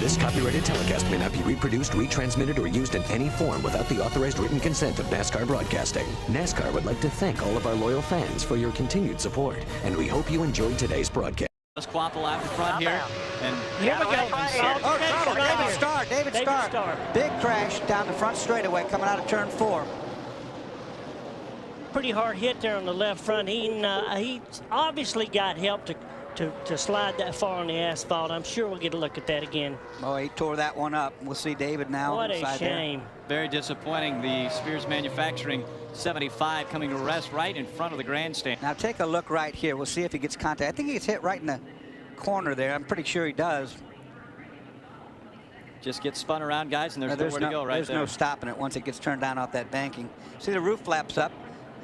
This copyrighted telecast may not be reproduced, retransmitted, or used in any form without the authorized written consent of NASCAR Broadcasting. NASCAR would like to thank all of our loyal fans for your continued support, and we hope you enjoyed today's broadcast. Quapple out in front here, and here we go. Oh, trouble. David Starr. Big crash down the front straightaway coming out of turn 4. Pretty hard hit there on the left front. He obviously got help to slide that far on the asphalt. I'm sure we'll get a look at that again. Oh, he tore that one up. We'll see David now. What a shame. Very disappointing. The Spears Manufacturing 75 coming to rest right in front of the grandstand. Now take a look right here. We'll see if he gets contact. I think he gets hit right in the corner there. I'm pretty sure he does. Just get spun around, guys, and there's nowhere to go right there. There's no stopping it once it gets turned down off that banking. See the roof flaps up.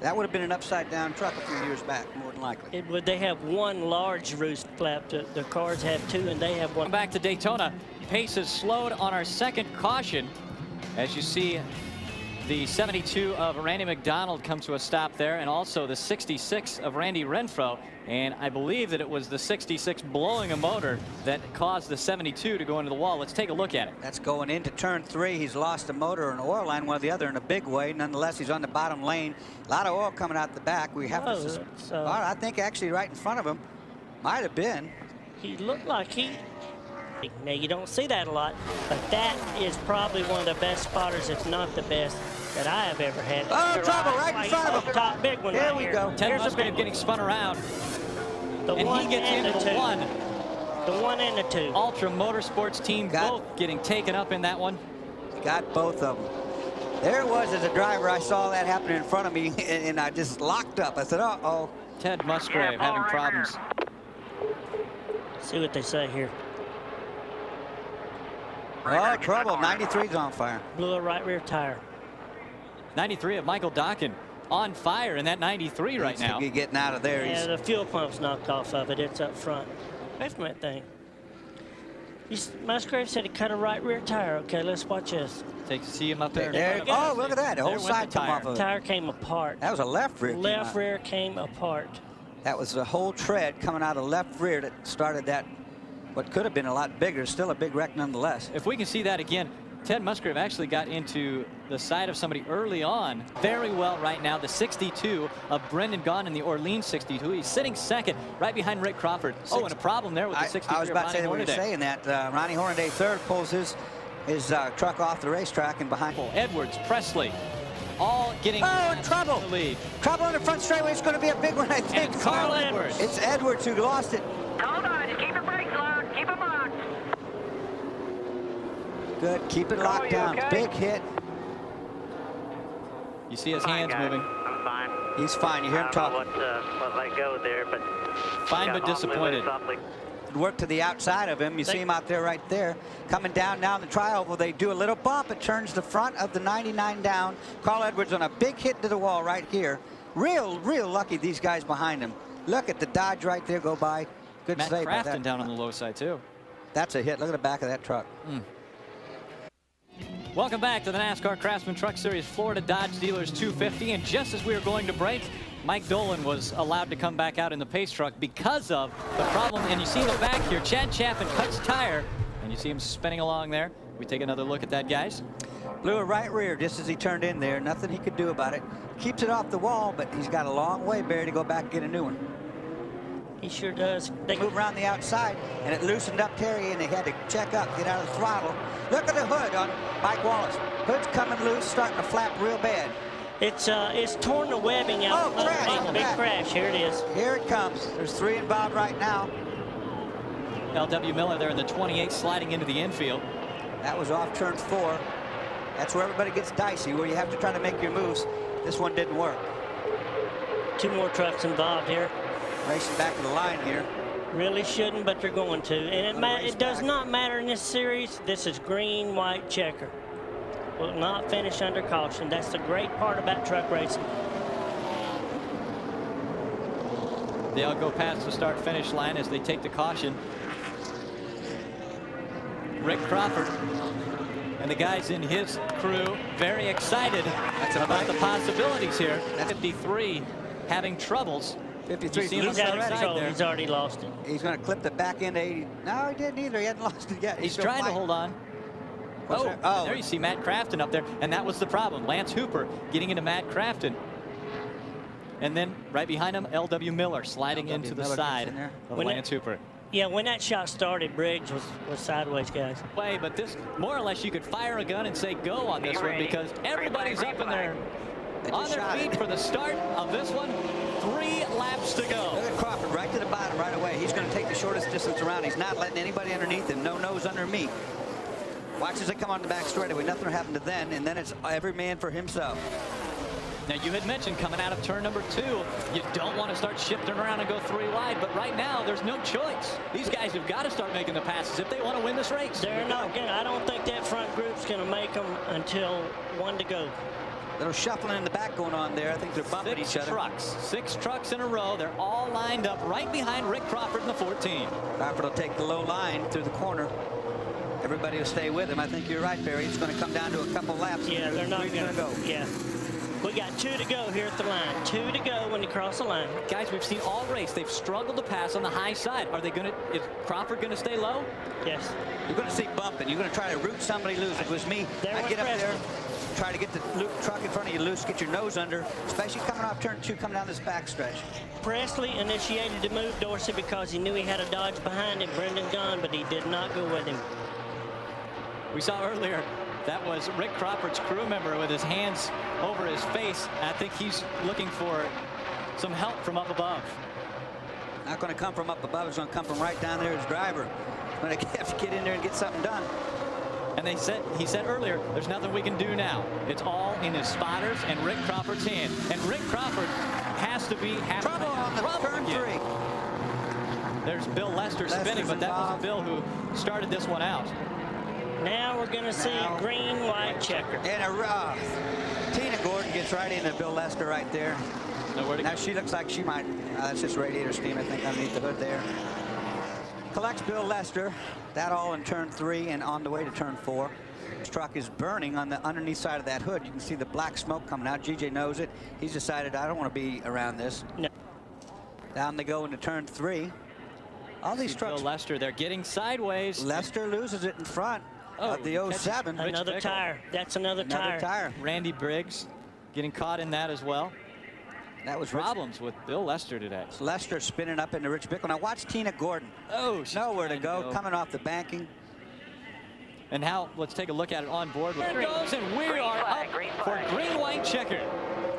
That would have been an upside-down truck a few years back, more than likely. They have one large roof flap. The cars have two, and they have one. Back to Daytona. Pace has slowed on our second caution. As you see, the 72 of Randy McDonald comes to a stop there, and also the 66 of Randy Renfro. And I believe that it was the 66 blowing a motor that caused the 72 to go into the wall. Let's take a look at it. That's going into turn 3. He's lost a motor or an oil line, one or the other, in a big way. Nonetheless, he's on the bottom lane. A lot of oil coming out the back. We have to. I think actually right in front of him might have been. He looked like he. Now you don't see that a lot, but that is probably one of the best spotters, if not the best, that I have ever had. Oh, trouble right in front of him. Top big one. Here we go. Ted Musgrave getting spun around. And he gets into the one. The 1 and the 2. Ultra Motorsports team both getting taken up in that one. Got both of them. There it was as a driver. I saw that happen in front of me, and I just locked up. I said, uh-oh. Ted Musgrave having problems. See what they say here. Oh, trouble. 93's on fire. Blew a right rear tire. 93 of Michael Dockin on fire in that 93 right now. He's getting out of there. Yeah, the fuel pump's knocked off of it. It's up front. Wait from that thing. Musgrave said he cut a right rear tire. Okay, let's watch this. See him up there. Oh, look at that. The whole side come off of it. The tire came apart. That was a left rear. Left rear came apart. That was the whole tread coming out of left rear that started that. What could have been a lot bigger, still a big wreck nonetheless. If we can see that again, Ted Musgrave actually got into the side of somebody early on very well right now. The 62 of Brendan Gaughan in the Orleans 62. He's sitting second right behind Rick Crawford. Oh, and a problem there with the 63. I was about to say that when you're saying that. Ronnie Hornaday third pulls his truck off the racetrack and behind. Edwards, Presley, all getting trouble. The lead. Trouble on the front straightaway. It's going to be a big one, I think. And Carl Edwards. It's Edwards who lost it. Hold on, just keep the brakes locked. Keep them locked. Good, keep it locked down. Okay? Big hit. You see his hands moving. I'm fine. He's fine. You hear him talking. What let go there, but fine but disappointed. Work to the outside of him. You see him out there right there. Coming down now in the tri-oval. They do a little bump. It turns the front of the 99 down. Carl Edwards on a big hit to the wall right here. Real lucky these guys behind him. Look at the Dodge right there go by. Good Matt save. Crafton down on the low side too. That's a hit. Look at the back of that truck. Welcome back to the NASCAR Craftsman Truck Series Florida Dodge Dealers 250. And just as we were going to break, Mike Dolan was allowed to come back out in the pace truck because of the problem. And you see in the back here, Chad Chaffin cuts tire, and you see him spinning along there. We take another look at that, guys. Blew a right rear just as he turned in there. Nothing he could do about it. Keeps it off the wall, but he's got a long way, Barry, to go back and get a new one. He sure does. They move around the outside, and it loosened up Terry, and they had to check up, get out of the throttle. Look at the hood on Mike Wallace. Hood's coming loose, starting to flap real bad. It's torn the webbing out. Oh, crash. Big crash. Here it is. Here it comes. There's 3 involved right now. L.W. Miller there in the 28 sliding into the infield. That was off turn 4. That's where everybody gets dicey, where you have to try to make your moves. This one didn't work. 2 more trucks involved here. Racing back to the line here. Really shouldn't, but they're going to. And it does not matter in this series. This is green, white, checker. Will not finish under caution. That's the great part about truck racing. They'll go past the start-finish line as they take the caution. Rick Crawford and the guys in his crew very excited about the possibilities here. 53 having troubles. 53. You see him He's on the He's out of outside control. there. He's already lost it. He's going to clip the back end 80. No, he didn't either. He hadn't lost it yet. He's still trying to fighting. hold on. What's Oh, there? Oh. there you see Matt Crafton up there, and that was the problem. Lance Hooper getting into Matt Crafton. And then right behind him, L.W. Miller sliding L.W. into the Miller side gets in there. of When Lance Hooper. Yeah, when that shot started, Briggs was sideways, guys. Way, but this, more or less, you could fire a gun and say go on this one because everybody's up in there on their feet for the start of this one. 3 laps to go. Look at Crawford right to the bottom right away. He's going to take the shortest distance around. He's not letting anybody underneath him. No nose under me. Watch as they come on the back straightaway. Nothing will happen to them, and then it's every man for himself. Now, you had mentioned coming out of turn number 2, you don't want to start shifting around and go 3 wide, but right now, there's no choice. These guys have got to start making the passes if they want to win this race. They're not going to. I don't think that front group's going to make them until 1 to go. Little shuffling in the back going on there. I think they're bumping each other. 6 trucks in a row. They're all lined up right behind Rick Crawford in the 14. Crawford will take the low line through the corner. Everybody will stay with him. I think you're right, Barry. It's going to come down to a couple laps. Yeah, they're not going to go. Yeah. We got 2 to go here at the line. 2 to go when they cross the line. Guys, we've seen all race. They've struggled to pass on the high side. Are they going to? Is Crawford going to stay low? Yes. You're going to see bumping. You're going to try to root somebody loose. If it was me, I'd get up there, try to get the truck in front of you loose, get your nose under, especially coming off turn 2, coming down this backstretch. Presley initiated the move, Dorsey, because he knew he had a Dodge behind him, Brendan Gunn, but he did not go with him. We saw earlier that was Rick Crawford's crew member with his hands over his face. I think he's looking for some help from up above. Not going to come from up above. It's going to come from right down there as driver. Going to have to get in there and get something done. And he said earlier, there's nothing we can do now. It's all in his spotters and Rick Crawford's hand. And Rick Crawford has to be having trouble on the turn 3. There's Bill Lester spinning, but that wasn't Bill who started this one out. Now we're going to see a green-white checker. And Tina Gordon gets right into Bill Lester right there. Now she looks like she might, that's just radiator steam, I think, underneath the hood there. Collects Bill Lester. That all in turn 3 and on the way to turn 4. This truck is burning on the underneath side of that hood. You can see the black smoke coming out. GJ knows it. He's decided, I don't want to be around this. No. Down they go into turn 3. All these trucks. Bill Lester, they're getting sideways. Lester loses it in front of the 07. Another tire. That's another tire. Randy Briggs getting caught in that as well. That was problems with Bill Lester today. Lester spinning up into Rich Bickle. Now watch Tina Gordon. Oh, she's nowhere to go. Coming off the banking. And now let's take a look at it on board. There it goes, and we are up for green-white checker.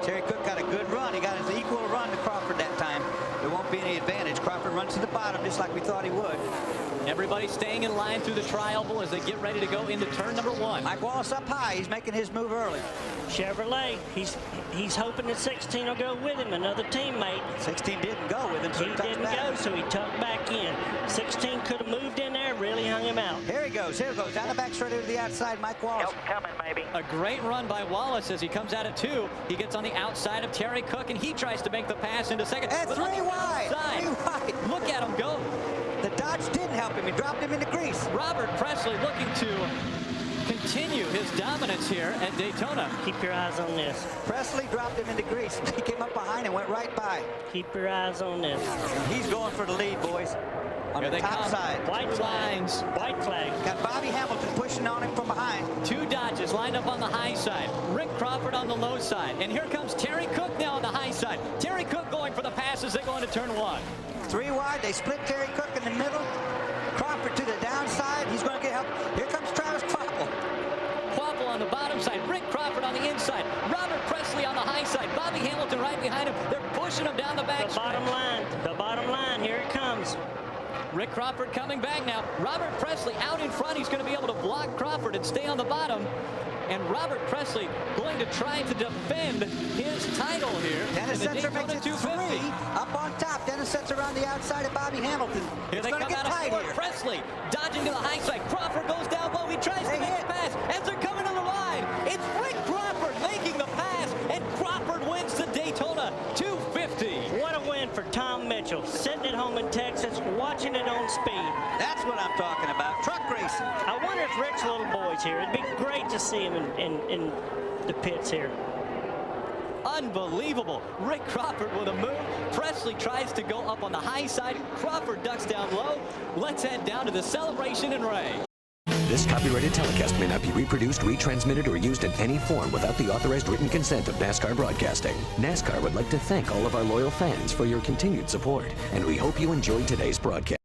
Terry Cook got a good run. He got his equal run to Crawford that time. There won't be any advantage. Crawford runs to the bottom just like we thought he would. Everybody staying in line through the tri-oval as they get ready to go into turn number 1. Mike Wallace up high. He's making his move early. Chevrolet, he's hoping that 16 will go with him, another teammate. 16 didn't go with him, so he didn't go, so he tucked back in. 16 could have moved in there, really hung him out. Here he goes. Down the back straight to the outside, Mike Wallace. Help coming, maybe. A great run by Wallace as he comes out at 2. He gets on the outside of Terry Cook, and he tries to make the pass into second. And 3 wide. 3 wide. Look at him go. The Dodge didn't help him. He dropped him into grease. Robert Presley looking to continue his dominance here at Daytona. Keep your eyes on this. Presley dropped him into grease. He came up behind and went right by. Keep your eyes on this. And he's going for the lead, boys. On the top side. White lines. White flag. Got Bobby Hamilton pushing on him from behind. 2 Dodges lined up on the high side. Rick Crawford on the low side. And here comes Terry Cook now on the high side. Terry Cook going for the pass as they go into turn 1. 3 wide. They split Terry Cook in the middle. Crawford to the downside. He's going to get help. Here comes Travis Kvapil. Kvapil on the bottom side. Rick Crawford on the inside. Robert Presley on the high side. Bobby Hamilton right behind him. They're pushing him down the back. The bottom line. The bottom line. Here it comes. Rick Crawford coming back now. Robert Presley out in front. He's going to be able to block Crawford and stay on the bottom. And Robert Presley going to try to defend his title here. Dennis Setzer makes it 3 up on top. Dennis Setzer around the outside of Bobby Hamilton. Here they come out of 4. Presley dodging to the high side. Crawford goes down low. He tries to make the pass as they're coming to the line. It's Rick Crawford making the pass, and Crawford wins the Daytona 250. What a win for Tom Mitchell. Sitting at home in Texas, watching it on speed. That's what I'm talking about. Truck racing. I wonder if Rick's little boy's here. It'd be great to see him in the pits here. Unbelievable. Rick Crawford with a move. Presley tries to go up on the high side. Crawford ducks down low. Let's head down to the celebration in Ray. This copyrighted telecast may not be reproduced, retransmitted, or used in any form without the authorized written consent of NASCAR Broadcasting. NASCAR would like to thank all of our loyal fans for your continued support, and we hope you enjoyed today's broadcast.